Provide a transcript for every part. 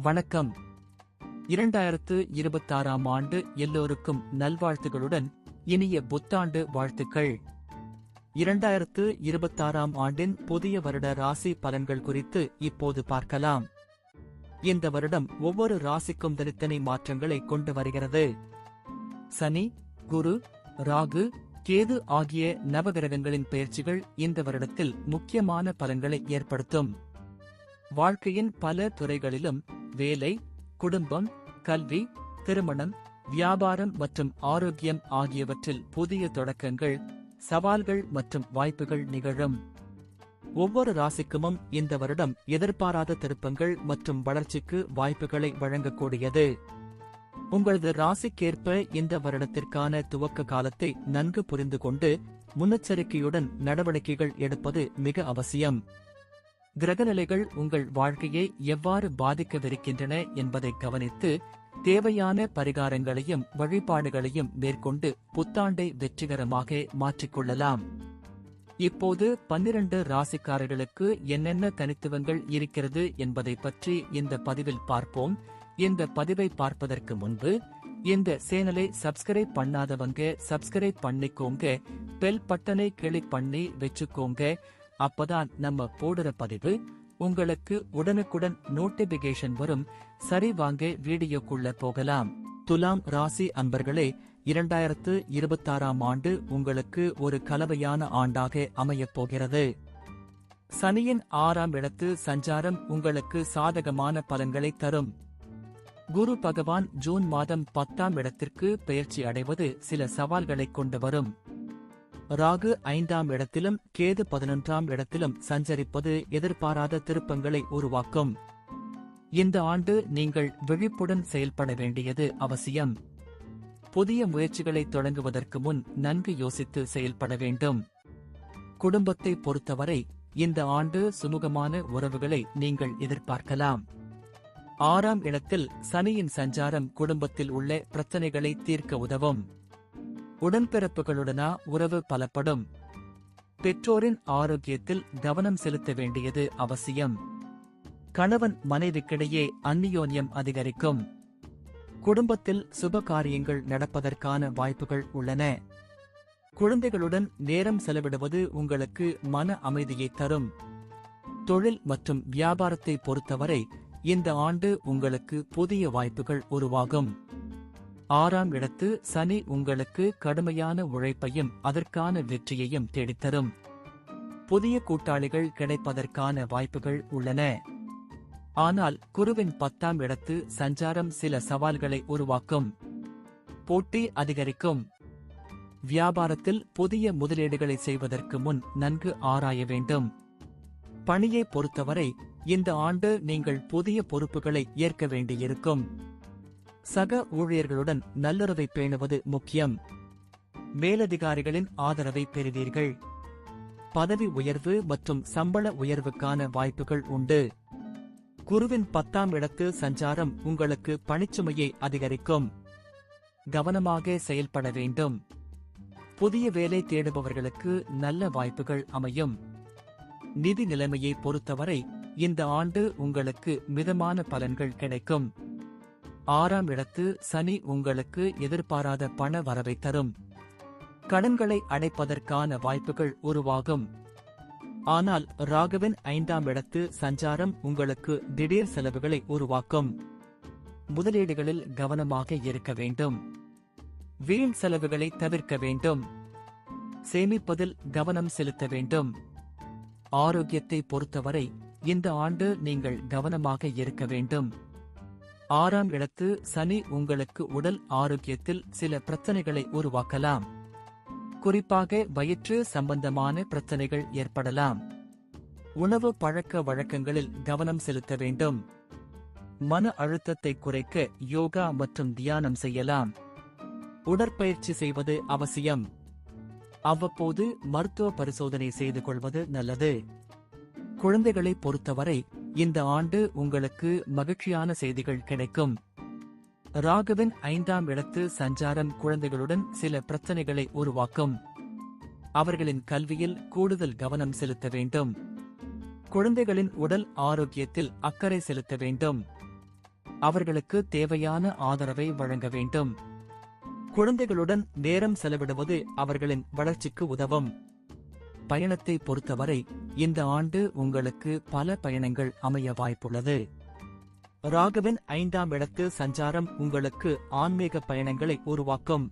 வணக்கம். 2026ஆம் ஆண்டு எல்லோருக்கும் நல்வாழ்த்துகளுடன் இனிய புத்தாண்டு வாழ்த்துக்கள். 2026ஆம் ஆண்டின் புதிய வருட ராசி பலன்கள் குறித்து இப்போது பார்க்கலாம். இந்த வருடம் ஒவ்வொரு ராசிக்கும் தனித்தனி மாற்றங்களை கொண்டு வருகிறது. சனி, குரு, ராகு, கேது ஆகிய நவகிரகங்களின் பெயர்ச்சிகள் இந்த வருடத்தில் முக்கியமான பலன்களை ஏற்படுத்தும். வாழ்க்கையின் பல துறைகளிலும் வேலை, குடும்பம், கல்வி, திருமணம், வியாபாரம் மற்றும் ஆரோக்கியம் ஆகியவற்றில் புதிய தொடக்கங்கள், சவால்கள் மற்றும் வாய்ப்புகள் நிகழும். ஒவ்வொரு ராசிக்குமும் இந்த வருடம் எதிர்பாராத திருப்பங்கள் மற்றும் வளர்ச்சிக்கு வாய்ப்புகளை வழங்கக்கூடியது. உங்களது ராசிக்கேற்ப இந்த வருடத்திற்கான துவக்க காலத்தை நன்கு புரிந்து கொண்டு முன்னெச்சரிக்கையுடன் நடவடிக்கைகள் எடுப்பது மிக அவசியம். கிரகநிலைகள் உங்கள் வாழ்க்கையை எவ்வாறு பாதிக்கவிருக்கின்றன என்பதை கவனித்து தேவையான பரிகாரங்களையும் வழிபாடுகளையும் மேற்கொண்டு புத்தாண்டை வெற்றிகரமாக மாற்றிக்கொள்ளலாம். இப்போது 12 ராசிக்காரர்களுக்கு என்னென்ன தனித்துவங்கள் இருக்கிறது என்பதை பற்றி இந்த பதிவில் பார்ப்போம். இந்த பதிவை பார்ப்பதற்கு முன்பு இந்த சேனலை சப்ஸ்கிரைப் பண்ணாதவங்க சப்ஸ்கிரைப் பண்ணிக்கோங்க, பெல் பட்டனை கிளிக் பண்ணி வச்சுக்கோங்க. அப்பதான் நம்ம போடுற பதிவு உங்களுக்கு உடனுக்குடன் நோட்டிபிகேஷன் வரும். சரி, வாங்க வீடியோக்குள்ள போகலாம். துலாம் ராசி அன்பர்களே, 2026ஆம் ஆண்டு உங்களுக்கு ஒரு கலவையான ஆண்டாக அமையப் போகிறது. சனியின் 6ஆம் இடத்து சஞ்சாரம் உங்களுக்கு சாதகமான பலன்களை தரும். குரு பகவான் ஜூன் மாதம் 10ஆம் இடத்திற்கு பெயர்ச்சி அடைவது சில சவால்களை கொண்டு வரும். ராகு 5ஆம் இடத்திலும் கேது 11ஆம் இடத்திலும் சஞ்சரிப்பது எதிர்பாராத திருப்பங்களை உருவாக்கும். இந்த ஆண்டு நீங்கள் விழிப்புடன் செயல்பட வேண்டியது அவசியம். புதிய முயற்சிகளை தொடங்குவதற்கு முன் நன்கு யோசித்து செயல்பட வேண்டும். குடும்பத்தை பொறுத்தவரை இந்த ஆண்டு சுமூகமான உறவுகளை நீங்கள் எதிர்பார்க்கலாம். 6ஆம் இடத்தில் சனியின் சஞ்சாரம் குடும்பத்தில் உள்ள பிரச்சனைகளை தீர்க்க உதவும். உடன்பிறப்புகளுடனா உறவு பலப்படும். பெற்றோரின் ஆரோக்கியத்தில் கவனம் செலுத்த வேண்டியது அவசியம். கணவன் மனைவிக்கிடையே அந்நியோன்யம் அதிகரிக்கும். குடும்பத்தில் சுப காரியங்கள் நடப்பதற்கான வாய்ப்புகள் உள்ளன. குழந்தைகளுடன் நேரம் செலவிடுவது உங்களுக்கு மன அமைதியை தரும். தொழில் மற்றும் வியாபாரத்தை பொறுத்தவரை இந்த ஆண்டு உங்களுக்கு புதிய வாய்ப்புகள் உருவாகும். 6ஆம் இடத்து சனி உங்களுக்கு கடுமையான உழைப்பையும் அதற்கான வெற்றியையும் தேடித்தரும். புதிய கூட்டாளிகள் கிடைப்பதற்கான வாய்ப்புகள் உள்ளன. ஆனால் குருவின் 10ஆம் இடத்து சஞ்சாரம் சில சவால்களை உருவாக்கும். போட்டி அதிகரிக்கும். வியாபாரத்தில் புதிய முதலீடுகளை செய்வதற்கு முன் நன்கு ஆராய வேண்டும். பணியை பொறுத்தவரை இந்த ஆண்டு நீங்கள் புதிய பொறுப்புகளை ஏற்க வேண்டியிருக்கும். சக ஊழியர்களுடன் நல்லுறவை பேணுவது முக்கியம். மேலதிகாரிகளின் ஆதரவை பெறுவீர்கள். பதவி உயர்வு மற்றும் சம்பள உயர்வுக்கான வாய்ப்புகள் உண்டு. குருவின் 10ஆம் இடத்து சஞ்சாரம் உங்களுக்கு பணிச்சுமையை அதிகரிக்கும். கவனமாக செயல்பட வேண்டும். புதிய வேலை தேடுபவர்களுக்கு நல்ல வாய்ப்புகள் அமையும். நிதி நிலைமையை பொறுத்தவரை இந்த ஆண்டு உங்களுக்கு மிதமான பலன்கள் கிடைக்கும். 6ஆம் இடத்து சனி உங்களுக்கு எதிர்பாராத பண வரவை தரும். கடன்களை அடைப்பதற்கான வாய்ப்புகள் உருவாகும். ஆனால் ராகுவின் 5ஆம் இடத்து சஞ்சாரம் உங்களுக்கு திடீர் செலவுகளை உருவாக்கும். முதலீடுகளில் கவனமாக இருக்க வேண்டும். வீண் செலவுகளை தவிர்க்க வேண்டும். சேமிப்பதில் கவனம் செலுத்த வேண்டும். ஆரோக்கியத்தை பொறுத்தவரை இந்த ஆண்டு நீங்கள் கவனமாக இருக்க வேண்டும். 6ஆம் இடத்து சனி உங்களுக்கு உடல் ஆரோக்கியத்தில் சில பிரச்சனைகளை உருவாக்கலாம். குறிப்பாக வயிற்று சம்பந்தமான பிரச்சனைகள் ஏற்படலாம். உணவு பழக்க வழக்கங்களில் கவனம் செலுத்த வேண்டும். மன அழுத்தத்தை குறைக்க யோகா மற்றும் தியானம் செய்யலாம். உடற்பயிற்சி செய்வது அவசியம். அவ்வப்போது மருத்துவ பரிசோதனை செய்து கொள்வது நல்லது. குழந்தைகளை பொறுத்தவரை இந்த ஆண்டு உங்களுக்கு மகிழ்ச்சியான செய்திகள் கிடைக்கும். ராகுவின் 5ஆம் இடத்து சஞ்சாரம் குழந்தைகளுடன் சில பிரச்சனைகளை உருவாக்கும். அவர்களின் கல்வியில் கூடுதல் கவனம் செலுத்த வேண்டும். குழந்தைகளின் உடல் ஆரோக்கியத்தில் அக்கறை செலுத்த வேண்டும். அவர்களுக்கு தேவையான ஆதரவை வழங்க வேண்டும். குழந்தைகளுடன் நேரம் செலவிடுவது அவர்களின் வளர்ச்சிக்கு உதவும். பயணத்தை பொறுத்தவரை இந்த ஆண்டு உங்களுக்கு பல பயணங்கள் அமைய வாய்ப்புள்ளது. ராகுவின் 5ஆம் இடத்து சஞ்சாரம் உங்களுக்கு ஆன்மீக பயணங்களை உருவாக்கும்.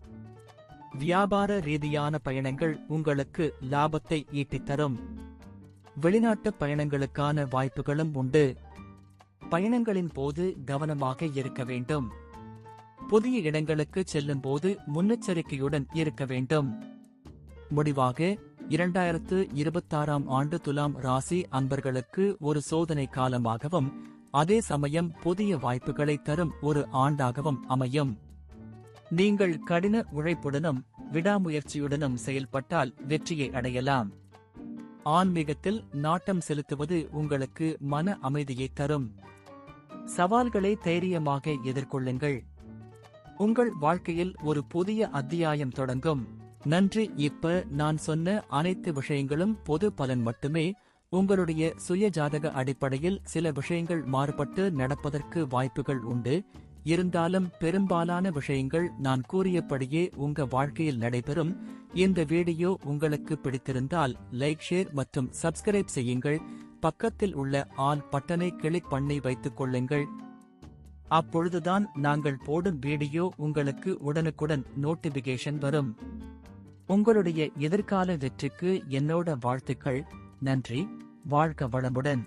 வியாபார ரீதியான பயணங்கள் உங்களுக்கு லாபத்தை ஈட்டித்தரும். வெளிநாட்டு பயணங்களுக்கான வாய்ப்புகளும் உண்டு. பயணங்களின் போது கவனமாக இருக்க வேண்டும். புதிய இடங்களுக்கு செல்லும் போது முன்னெச்சரிக்கையுடன் இருக்க வேண்டும். முடிவாக 2026ஆம் ஆண்டு துலாம் ராசி அன்பர்களுக்கு ஒரு சோதனை காலமாகவும் அதே சமயம் புதிய வாய்ப்புகளை தரும் ஒரு ஆண்டாகவும் அமையும். நீங்கள் கடின உழைப்புடனும் விடாமுயற்சியுடனும் செயல்பட்டால் வெற்றியை அடையலாம். ஆன்மீகத்தில் நாட்டம் செலுத்துவது உங்களுக்கு மன அமைதியை தரும். சவால்களை தைரியமாக எதிர்கொள்ளுங்கள். உங்கள் வாழ்க்கையில் ஒரு புதிய அத்தியாயம் தொடங்கும். நன்றி. இப்ப நான் சொன்ன அனைத்து விஷயங்களும் பொது பலன் மட்டுமே. உங்களுடைய சுய ஜாதக அடிப்படையில் சில விஷயங்கள் மாறுபட்டு நடப்பதற்கு வாய்ப்புகள் உண்டு. இருந்தாலும் பெரும்பாலான விஷயங்கள் நான் கூறியபடியே உங்க வாழ்க்கையில் நடைபெறும். இந்த வீடியோ உங்களுக்கு பிடித்திருந்தால் லைக், ஷேர் மற்றும் சப்ஸ்கிரைப் செய்யுங்கள். பக்கத்தில் உள்ள ஆல் பட்டனை கிளிக் பண்ணி வைத்துக் கொள்ளுங்கள். அப்பொழுதுதான் நாங்கள் போடும் வீடியோ உங்களுக்கு உடனுக்குடன் நோட்டிபிகேஷன் வரும். உங்களுடைய எதிர்கால வெற்றிக்கு என்னோட வாழ்த்துக்கள். நன்றி. வாழ்க வளமுடன்.